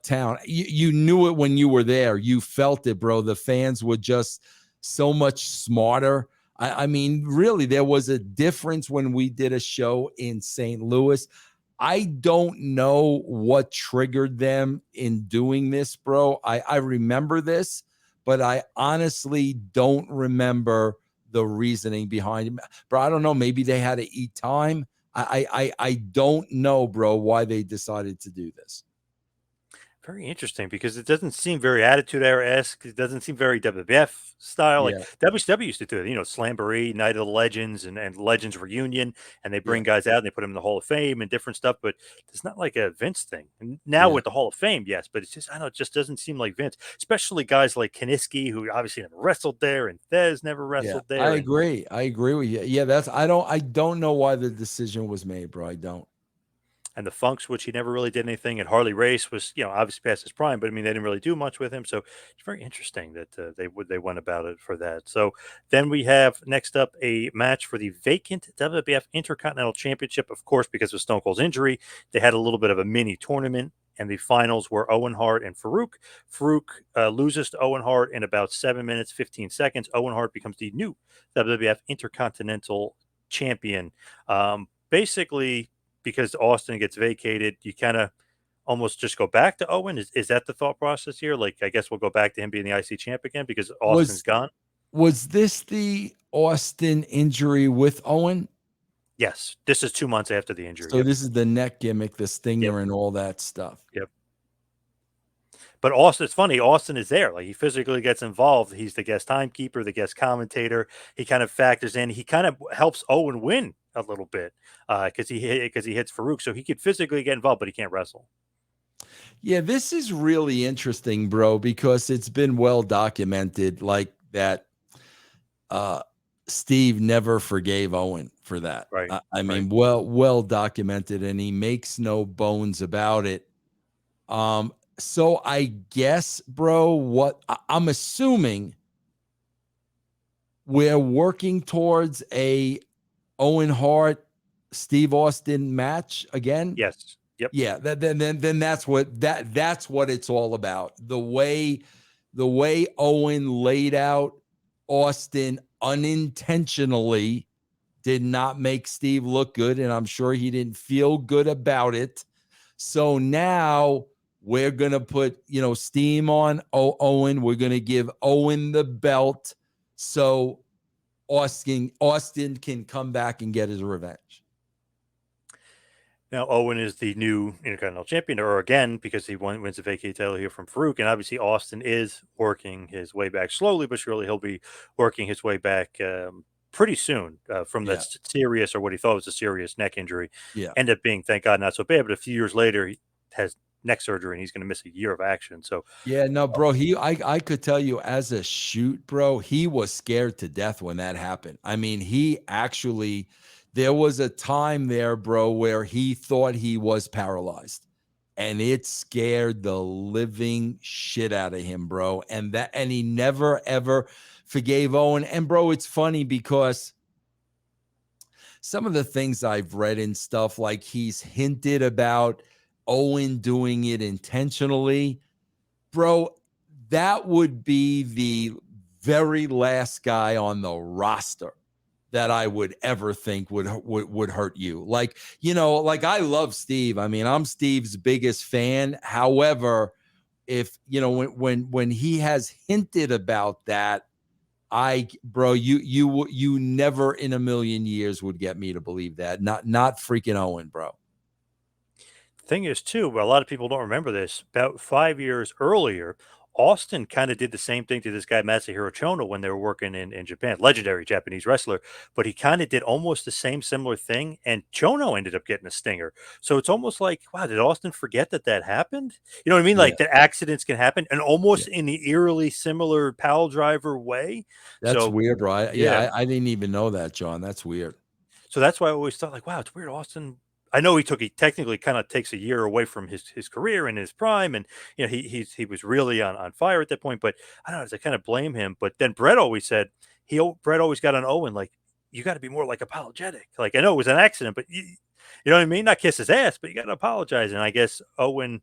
town. You knew it when you were there. You felt it, bro. The fans were just so much smarter. I mean, really, there was a difference when we did a show in St. Louis. I don't know what triggered them in doing this, bro. I remember this, but I honestly don't remember the reasoning behind it. Bro, I don't know. Maybe they had to eat time. I don't know, bro, why they decided to do this. Very interesting because it doesn't seem very Attitude Era-esque. It doesn't seem very WWF style. Like Yeah, WCW used to do it, Slamboree, Night of the Legends, and Legends Reunion, and they yeah, bring guys out and they put them in the Hall of Fame and different stuff. But it's not like a Vince thing. And now yeah. with the Hall of Fame, yes, but it's just I don't know, it just doesn't seem like Vince. Especially guys like Kaniski, who obviously never wrestled there, and Thez never Yeah, wrestled I there, and agree. I agree with you. Yeah, I don't know why the decision was made, bro. I don't. the Funks, which he never really did anything. And Harley Race was, obviously past his prime, but I mean, they didn't really do much with him. So it's very interesting that they went about it for that. So then we have next up a match for the vacant WWF Intercontinental Championship, of course, because of Stone Cold's injury. They had a little bit of a mini tournament. And the finals were Owen Hart and Farouk. Farouk loses to Owen Hart in about 7 minutes, 15 seconds. Owen Hart becomes the new WWF Intercontinental Champion. Basically, because Austin gets vacated, you kind of almost just go back to Owen. Is that the thought process here? Like, I guess we'll go back to him being the IC champ again because Austin's Was gone. was this the Austin injury with Owen? Yes, this is 2 months after the injury. So Yep, this is the neck gimmick, the yep, stinger, and all that stuff. yep. But Austin, it's funny. Austin is there. Like he physically gets involved. He's the guest timekeeper, the guest commentator. He kind of factors in. He kind of helps Owen win a little bit because he hits Farouk, so he could physically get involved, but he can't wrestle. Yeah, this is really interesting, bro, because it's been well documented like that uh Steve never forgave Owen for that. Right, I right. mean, well documented, and he makes no bones about it. So I guess, bro, I'm assuming we're working towards a Owen Hart, Steve Austin match again. Yes. Yep. Yeah, then that's what it's all about. The way Owen laid out Austin unintentionally did not make Steve look good, and I'm sure he didn't feel good about it. So now we're gonna put steam on Owen. We're gonna give Owen the belt so Austin can come back and get his revenge. Now Owen is the new Intercontinental Champion, or again because he wins the vacate title here from Farouk, and obviously Austin is working his way back slowly but surely. He'll be working his way back pretty soon from that Yeah, serious or what he thought was a serious neck injury. yeah. Ended up being, thank God, not so bad. But a few years later, he has neck surgery and he's going to miss a year of action. So Yeah, no, bro. I could tell you as a shoot, bro, he was scared to death when that happened. I mean, there was a time there, bro, where he thought he was paralyzed, and it scared the living shit out of him, bro. And he never ever forgave Owen. And bro, it's funny because some of the things I've read and stuff, like he's hinted about Owen doing it intentionally. Bro, that would be the very last guy on the roster that I would ever think would hurt you. Like, like I love Steve. I mean, I'm Steve's biggest fan. However, if when he has hinted about that, bro, you never in a million years would get me to believe that. Not freaking Owen, bro. thing is, too, a lot of people don't remember this. About 5 years earlier, Austin kind of did the same thing to this guy Masahiro Chono when they were working in Japan, legendary Japanese wrestler. But he kind of did almost the same similar thing, and Chono ended up getting a stinger. So it's almost like, wow, did Austin forget that happened? You know what I mean? Yeah, Like that accidents can happen, and yeah. almost in the eerily similar pile driver way. That's So weird, bro. yeah, I didn't even know that, John. That's weird. so that's why I always thought, like, wow, it's weird. Austin, I know he technically kind of takes a year away from his career and his prime, and he was really on fire at that point. But I don't know, I kind of blame him. But then Brett always said Brett always got on Owen like, you got to be more like apologetic. Like I know it was an accident, but you know what I mean? Not kiss his ass, but you got to apologize. And I guess Owen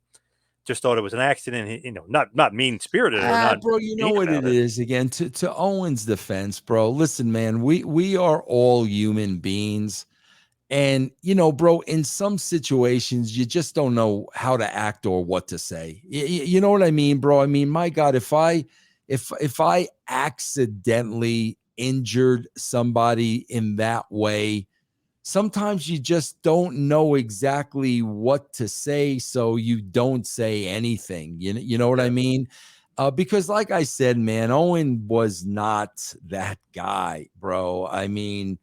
just thought it was an accident. Not mean spirited or not Bro, you know mean what it about it. is again. To Owen's defense, bro. Listen, man, we are all human beings. And bro, in some situations, you just don't know how to act or what to say. You know what I mean, bro? I mean, my God, if I accidentally injured somebody in that way, sometimes you just don't know exactly what to say, so you don't say anything. You know what I Yeah. mean? Because like I said, man, Owen was not that guy, bro. I mean,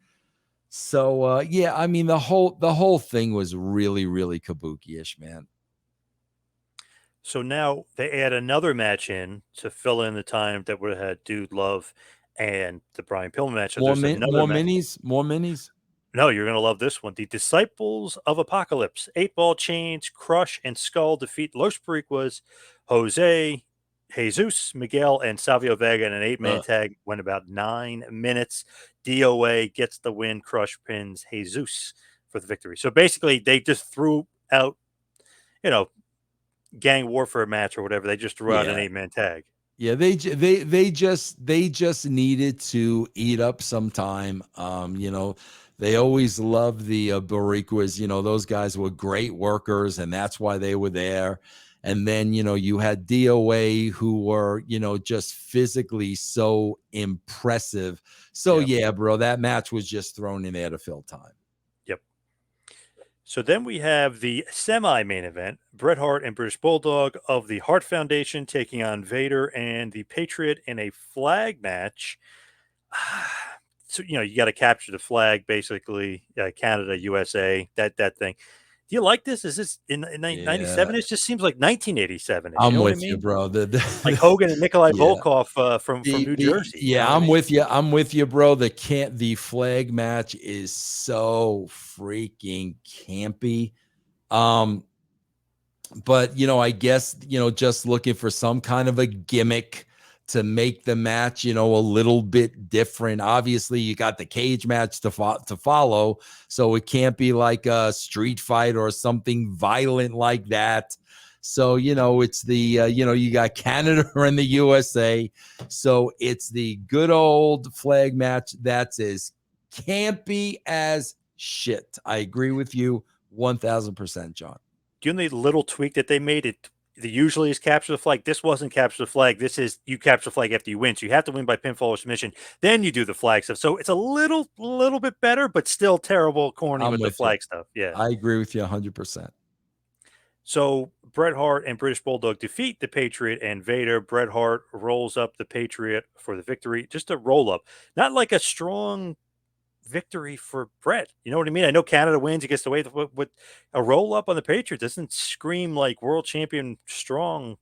so yeah, I mean the whole thing was really, really kabuki-ish, man. So now they add another match in to fill in the time that would have had Dude Love and the Brian Pillman match. So there's another More match. minis, more minis. No, you're going to love this one. The Disciples of Apocalypse, 8 Ball Chains, Crush, and Skull defeat Los Boricuas, Jose, Jesus, Miguel, and Savio Vega in an 8-man Uh, tag. Went about 9 minutes. DOA gets the win. Crush pins Jesus for the victory. So basically, they just threw out, you know, gang warfare match or whatever. They just threw out an yeah, 8-man tag. yeah. They just needed to eat up some time. They always loved the Boricuas. Those guys were great workers, and that's why they were there. And then you had DOA, who were just physically so impressive. So Yep. yeah, bro, that match was just thrown in there to fill time. Yep. So then we have the semi-main event: Bret Hart and British Bulldog of the Hart Foundation taking on Vader and the Patriot in a flag match. So you got to capture the flag, basically. Canada, USA, that thing. Do you like this? Is this in Yeah, 97? It just seems like 1987 ish. You I'm know what I with you, mean? bro. Like Hogan and Nikolai Yeah. Volkov from New Jersey. You know what I I'm mean? with you. I'm with you, bro. The flag match is so freaking campy. Um, but I guess just looking for some kind of a gimmick to make the match a little bit different. Obviously, you got the cage match to follow, so it can't be like a street fight or something violent like that. So it's the you got Canada and the USA, so it's the good old flag match that's as campy as shit. I agree with you 1000%, John. Do you know the little tweak that they made? The usually is capture the flag. This wasn't capture the flag. This is you capture the flag after you win. So you have to win by pinfall or submission. Then you do the flag stuff. So it's a little bit better, but still terrible, corny I'm with the with you. flag stuff. Yeah. I agree with you 100%. So Bret Hart and British Bulldog defeat the Patriot and Vader. Bret Hart rolls up the Patriot for the victory. Just a roll up, not like a strong victory for Bret. You know what I mean? I know Canada wins. He gets away with a roll up on the Patriot. Doesn't scream like world champion strong.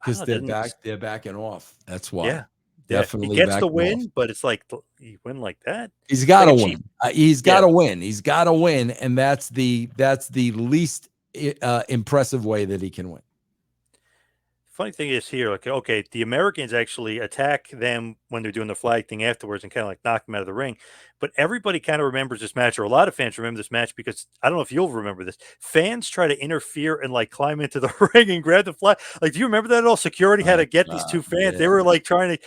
I don't Because know. Didn't they're backing off. That's yeah, why. yeah. He Definitely gets the backing off. win, but it's like you win like that. He's It's got like to a cheap. win. He's got Yeah. to win. He's got to win, and that's the least impressive way that he can win. Funny thing is here, like, okay, the Americans actually attack them when they're doing the flag thing afterwards and kind of like knock them out of the ring. But everybody kind of remembers this match, or a lot of fans remember this match because I don't know if you'll remember this. Fans try to interfere and like climb into the ring and grab the flag. Like, do you remember that at all? Security had Oh to get these God, two fans. They yeah, were like trying to.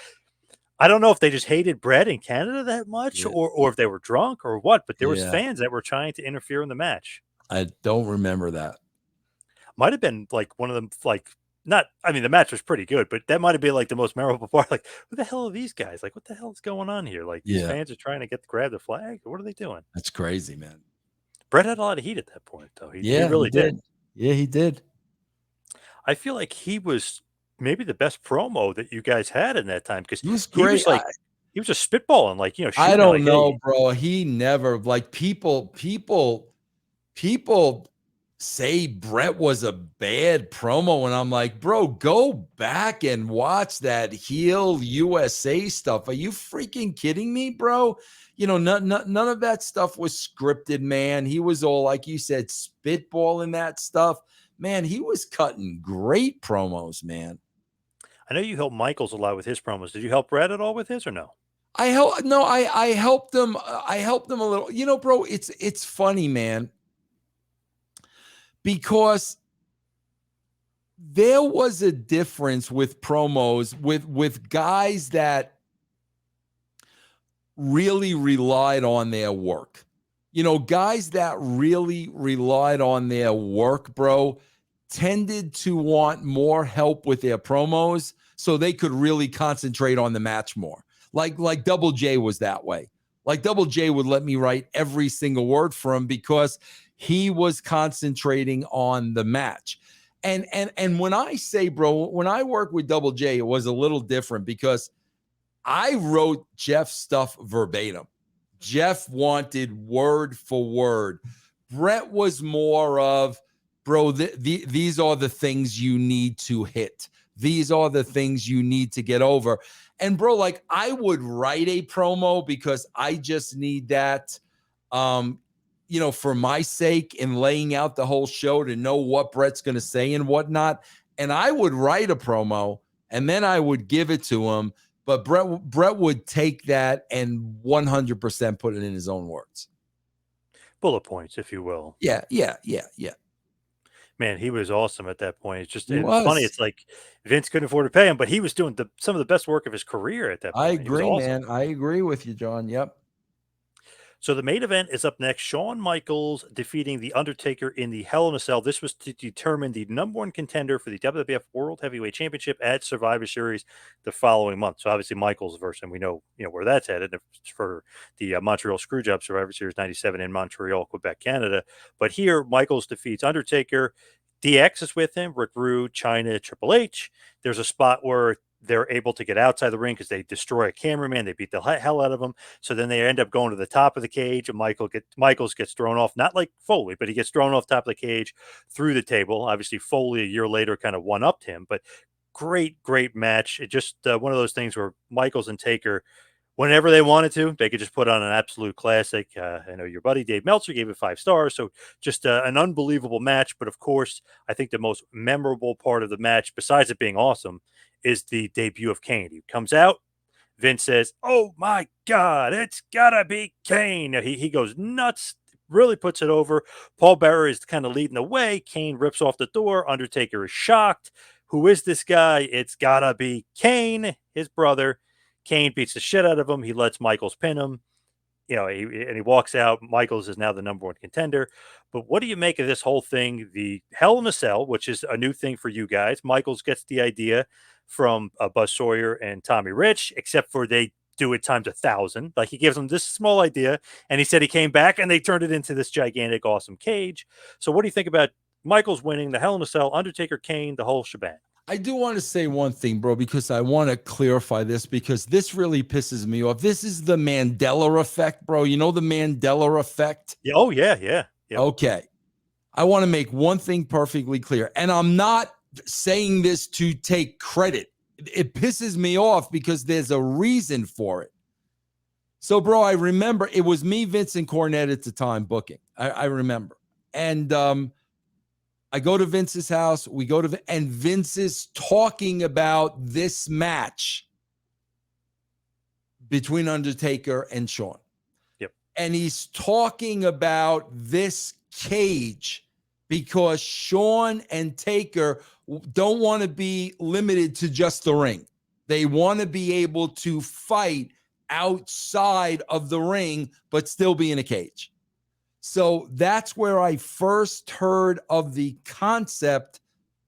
I don't know if they just hated Brett in Canada that much, yeah, or if they were drunk or what. But there was yeah. fans that were trying to interfere in the match. I don't remember that. Might have been like one of them, like not. I mean, the match was pretty good, but that might have been like the most memorable part. Like, who the hell are these guys? Like, what the hell is going on here? Like, these Yeah, fans are trying to grab the flag. What are they doing? that's crazy, man. Brett had a lot of heat at that point, though. He Yeah, he really did. did. Yeah, he did. I feel like he was maybe the best promo that you guys had in that time because He was he great. was like he was just spitballing, like I shooting don't like, know, hey, bro. He never like people say Brett was a bad promo, and I'm like, bro, go back and watch that heel USA stuff. Are you freaking kidding me, bro? None of that stuff was scripted, man. He was all, like you said, spitballing that stuff. Man, he was cutting great promos, man. I know you helped Michaels a lot with his promos. Did you help Brett at all with his or no? I helped him. I helped him a little. Bro, it's funny, man, because there was a difference with promos with guys that really relied on their work. Guys that really relied on their work, bro, tended to want more help with their promos so they could really concentrate on the match more. Like Double J was that way. Like Double J would let me write every single word for him because he was concentrating on the match. And when I say, bro, when I worked with Double J, it was a little different because I wrote Jeff's stuff verbatim. Jeff wanted word for word. Bret was more of, bro, these are the things you need to hit. These are the things you need to get over. And bro, like I would write a promo because I just need that, for my sake in laying out the whole show to know what Bret's going to say and whatnot. And I would write a promo and then I would give it to him. But Bret would take that and 100% put it in his own words. Bullet points, if you will. Yeah. Man, he was awesome at that point. It's was. funny. It's like Vince couldn't afford to pay him, but he was doing some of the best work of his career at that point. I He was agree, awesome. man. I agree with you, John. Yep. So the main event is up next. Shawn Michaels defeating The Undertaker in the Hell in a Cell. This was to determine the number one contender for the WWF World Heavyweight Championship at Survivor Series the following month. So obviously Michaels versus, and we know where that's headed for the Montreal Screwjob Survivor Series 97 in Montreal, Quebec, Canada. But here, Michaels defeats Undertaker. DX is with him, Rick Rude, China, Triple H. There's a spot where they're able to get outside the ring because they destroy a cameraman. They beat the hell out of him. So then they end up going to the top of the cage, and Michaels gets thrown off, not like Foley, but he gets thrown off top of the cage through the table. Obviously, Foley a year later kind of one-upped him, but great match. It just one of those things where Michaels and Taker, whenever they wanted to, they could just put on an absolute classic. I know your buddy Dave Meltzer gave it 5 stars, so just an unbelievable match. But of course, I think the most memorable part of the match, besides it being awesome, is the debut of Kane. He comes out. Vince says, "Oh my God, it's gotta be Kane." He goes nuts, really puts it over. Paul Bearer is kind of leading the way. Kane rips off the door. Undertaker is shocked. Who is this guy? It's gotta be Kane, his brother. Kane beats the shit out of him. He lets Michaels pin him. He walks out. Michaels is now the number one contender. But what do you make of this whole thing? The Hell in a Cell, which is a new thing for you guys. Michaels gets the idea from Buzz Sawyer and Tommy Rich, except for they do it times 1,000. Like he gives them this small idea, and he said he came back and they turned it into this gigantic, awesome cage. So what do you think about Michaels winning the Hell in a Cell, Undertaker, Kane, the whole shebang? I do want to say one thing, bro, because I want to clarify this because this really pisses me off. This is the Mandela effect, bro. You know the Mandela effect? Yeah. Oh, yeah. Yep. Okay. I want to make one thing perfectly clear. And I'm not saying this to take credit. It pisses me off because there's a reason for it. So, bro, I remember it was me, Vince, and Cornette at the time booking. I remember. And I go to Vince's house. We go to, and Vince is talking about this match between Undertaker and Shawn. Yep. And he's talking about this cage because Shawn and Taker don't want to be limited to just the ring. They want to be able to fight outside of the ring, but still be in a cage. So that's where I first heard of the concept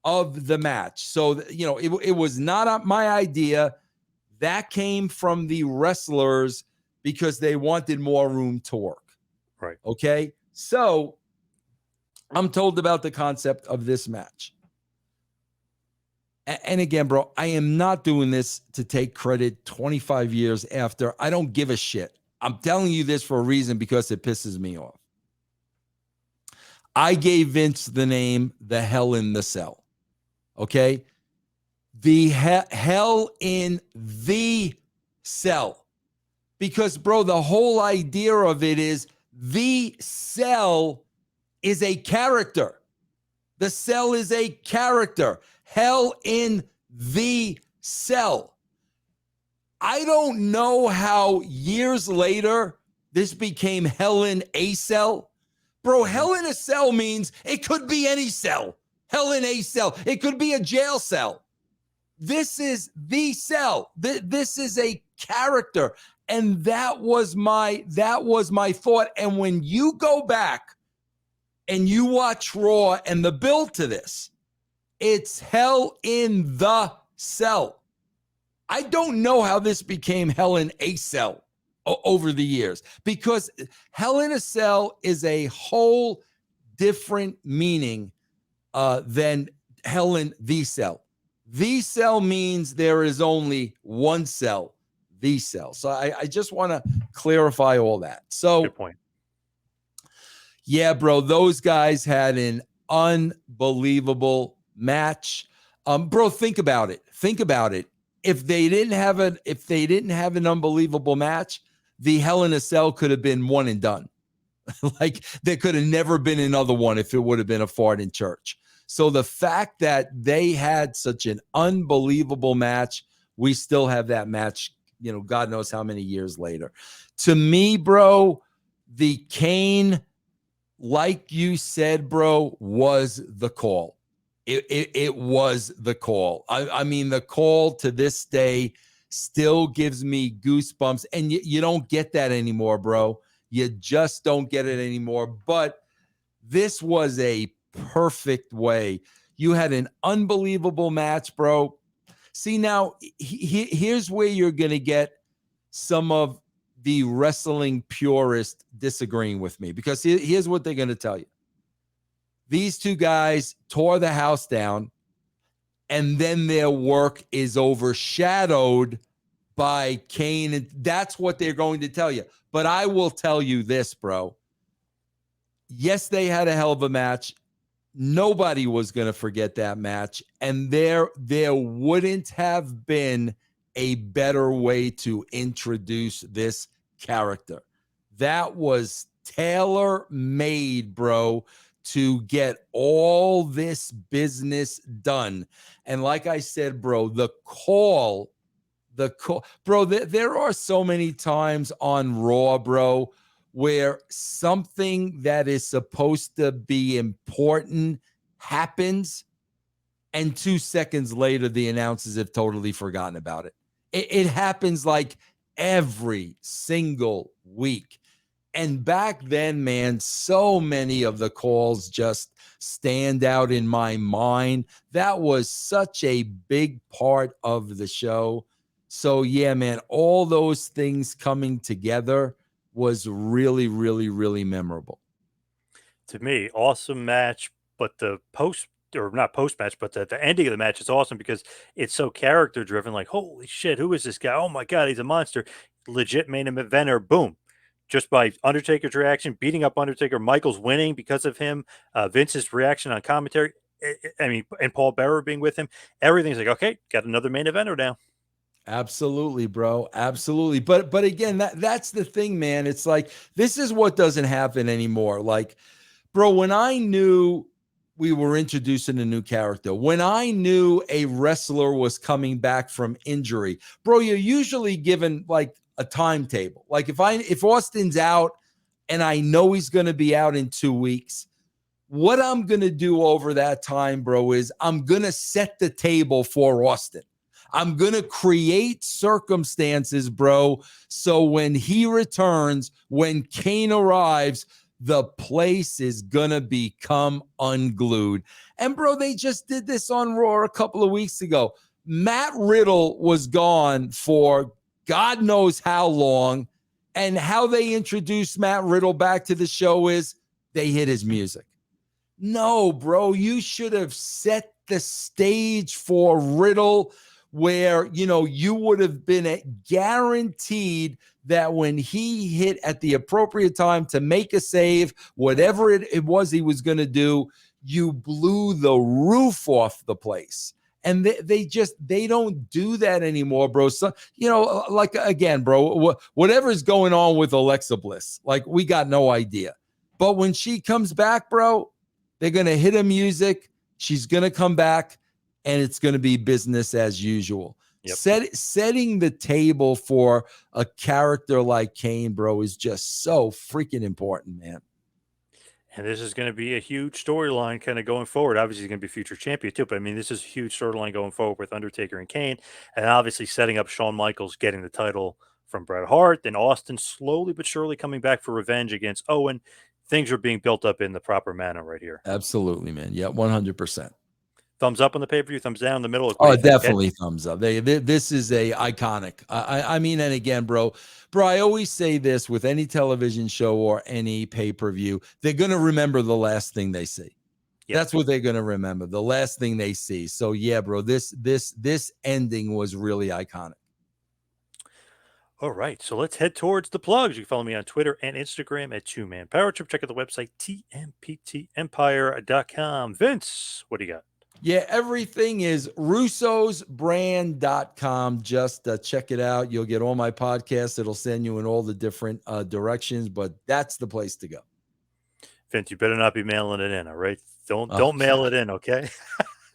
of the match. So, it was not my idea. That came from the wrestlers because they wanted more room to work. Right. Okay. So I'm told about the concept of this match. And again, bro, I am not doing this to take credit 25 years after. I don't give a shit. I'm telling you this for a reason because it pisses me off. I gave Vince the name The Hell in the Cell. Okay? The Hell in the Cell. Because, bro, the whole idea of it is the cell is a character. The cell is a character. Hell in the Cell. I don't know how years later this became Hell in a Cell. Bro, Hell in a Cell means it could be any cell. Hell in a Cell. It could be a jail cell. This is the cell. This is a character. And that was my thought. And when you go back and you watch Raw and the build to this, it's Hell in the Cell. I don't know how this became Hell in a Cell. over the years, because Hell in a Cell is a whole different meaning than Hell in the Cell. The Cell means there is only one cell, the Cell. So I just want to clarify all that. So Good point. yeah, bro, those guys had an unbelievable match. Bro, think about it. Think about it. If they didn't have an unbelievable match, the Hell in a Cell could have been one and done. Like there could have never been another one if it would have been a fart in church. So the fact that they had such an unbelievable match, we still have that match, God knows how many years later. To me, bro, the Kane, like you said, bro, was the call. It was the call. I mean, the call to this day still gives me goosebumps, and you don't get that anymore, bro. You just don't get it anymore. But this was a perfect way. You had an unbelievable match, bro. See, now, here's where you're going to get some of the wrestling purists disagreeing with me, because here's what they're going to tell you. These two guys tore the house down, and then their work is overshadowed by Kane. And that's what they're going to tell you. But I will tell you this, bro. Yes, they had a hell of a match. Nobody was going to forget that match. And there wouldn't have been a better way to introduce this character. That was tailor-made, bro, to get all this business done. And like I said, bro, the call, bro, there are so many times on Raw, bro, where something that is supposed to be important happens, and 2 seconds later, the announcers have totally forgotten about it. It happens like every single week. And back then, man, so many of the calls just stand out in my mind. That was such a big part of the show. So, yeah, man, all those things coming together was really, really, really memorable. To me, awesome match, but the not post match, but the ending of the match is awesome because it's so character driven. Like, holy shit, who is this guy? Oh my god, he's a monster! Legit main eventer. Boom, just by Undertaker's reaction, beating up Undertaker, Michaels winning because of him, Vince's reaction on commentary. I mean, and Paul Bearer being with him. Everything's like, okay, got another main eventer now. Absolutely, bro. Absolutely. But again, that's the thing, man. It's like, this is what doesn't happen anymore. Like, bro, when I knew we were introducing a new character, when I knew a wrestler was coming back from injury, bro, you're usually given like a timetable. Like if Austin's out and I know he's going to be out in 2 weeks, what I'm going to do over that time, bro, is I'm going to set the table for Austin. I'm going to create circumstances, bro, so when he returns, when Kane arrives, the place is going to become unglued. And, bro, they just did this on Raw a couple of weeks ago. Matt Riddle was gone for God knows how long, and how they introduced Matt Riddle back to the show is they hit his music. No, bro, you should have set the stage for Riddle where, you would have been guaranteed that when he hit at the appropriate time to make a save, whatever it was he was going to do, you blew the roof off the place. And they don't do that anymore, bro. So, like, again, bro, whatever's going on with Alexa Bliss, like, we got no idea. But when she comes back, bro, they're going to hit her music. She's going to come back, and it's going to be business as usual. Yep. Setting the table for a character like Kane, bro, is just so freaking important, man. And this is going to be a huge storyline kind of going forward. Obviously, he's going to be future champion too, but I mean, this is a huge storyline going forward with Undertaker and Kane, and obviously setting up Shawn Michaels getting the title from Bret Hart, then Austin slowly but surely coming back for revenge against Owen. Things are being built up in the proper manner right here. Absolutely, man. Yeah, 100%. Thumbs up on the pay-per-view, thumbs down in the middle. Like, what do Oh, you think, Ken? definitely thumbs up. This is a iconic. I mean, and again, bro, I always say this with any television show or any pay-per-view, they're gonna remember the last thing they see. Yep. That's what they're gonna remember, the last thing they see. So yeah, bro, this ending was really iconic. All right, so let's head towards the plugs. You can follow me on Twitter and Instagram at 2Man Power Trip. Check out the website, tmptempire.com. Vince, what do you got? Yeah, everything is russosbrand.com. Just check it out. You'll get all my podcasts. It'll send you in all the different directions, but that's the place to go. Vince, you better not be mailing it in, all right? Don't Oh, mail it in, okay?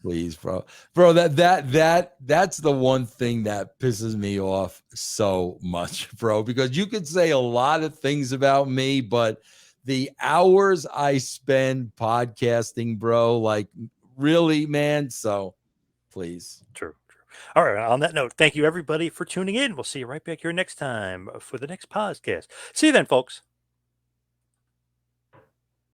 please, bro. Bro, that's the one thing that pisses me off so much, bro, because you could say a lot of things about me, but the hours I spend podcasting, bro, like really, man. So please. True. All right. On that note, thank you everybody for tuning in. We'll see you right back here next time for the next podcast. See you then, folks.